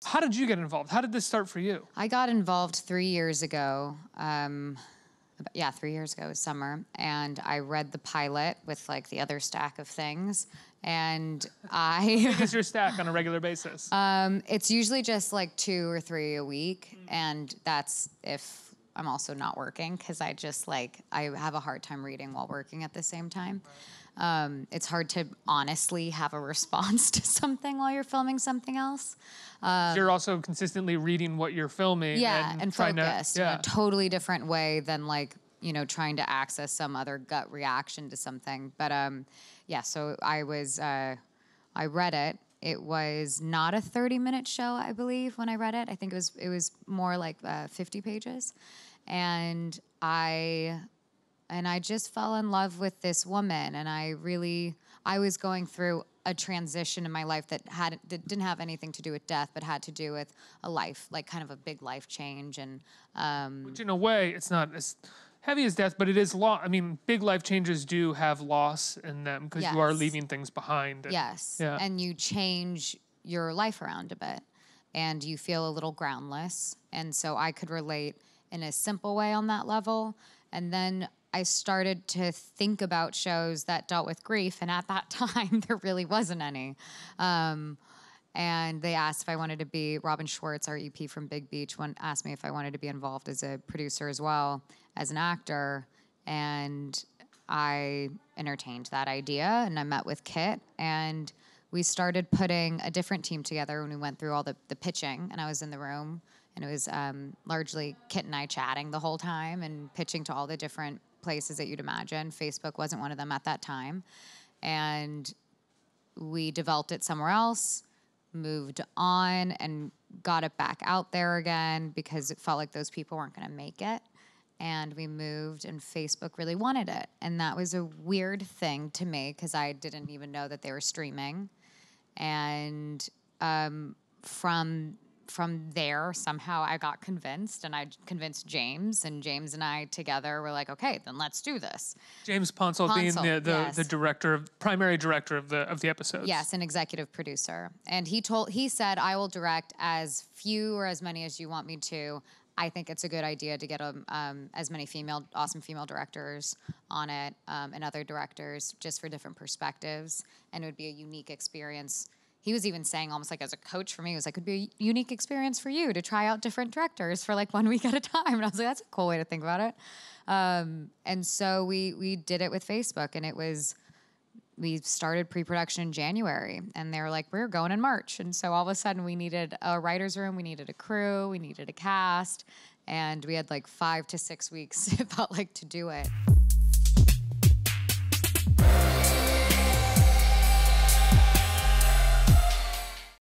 How did you get involved? How did this start for you? I got involved 3 years ago. 3 years ago, summer, and I read the pilot with like the other stack of things, and How big is your stack on a regular basis? it's usually just like 2 or 3 a week, and that's if I'm also not working, because I have a hard time reading while working at the same time. It's hard to honestly have a response to something while you're filming something else. You're also consistently reading what you're filming. And focused in a totally different way than trying to access some other gut reaction to something. But so I read it. It was not a 30-minute show, I believe, when I read it. I think it was more like 50 pages. And I just fell in love with this woman, and I was going through a transition in my life that didn't have anything to do with death, but had to do with a life, like kind of a big life change. And which in a way, it's not as heavy as death, but it is loss. I mean, big life changes do have loss in them because you are leaving things behind. And you change your life around a bit, and you feel a little groundless. And so I could relate in a simple way on that level. And then I started to think about shows that dealt with grief, and at that time, there really wasn't any. And they asked if I wanted to be, Robin Schwartz, our EP from Big Beach, asked me if I wanted to be involved as a producer as well as an actor. And I entertained that idea, and I met with Kit, and we started putting a different team together when we went through all the pitching, and I was in the room, and it was largely Kit and I chatting the whole time and pitching to all the different places that you'd imagine. Facebook wasn't one of them at that time. And we developed it somewhere else, moved on, and got it back out there again because it felt like those people weren't going to make it. And we moved, and Facebook really wanted it. And that was a weird thing to me because I didn't even know that they were streaming. And from there, somehow I got convinced, and I convinced James, and James and I together were like, okay, then let's do this. James Ponsel being the director, primary director of the episodes. Yes, an executive producer. And he said, I will direct as few or as many as you want me to. I think it's a good idea to get as many awesome female directors on it, and other directors, just for different perspectives, and it would be a unique experience. He was even saying, almost like as a coach for me, he was like, it'd be a unique experience for you to try out different directors for like 1 week at a time. And I was like, that's a cool way to think about it. And so we did it with Facebook, and we started pre-production in January, and they were like, we're going in March. And so all of a sudden we needed a writer's room, we needed a crew, we needed a cast, and we had like 5 to 6 weeks, it felt like, to do it.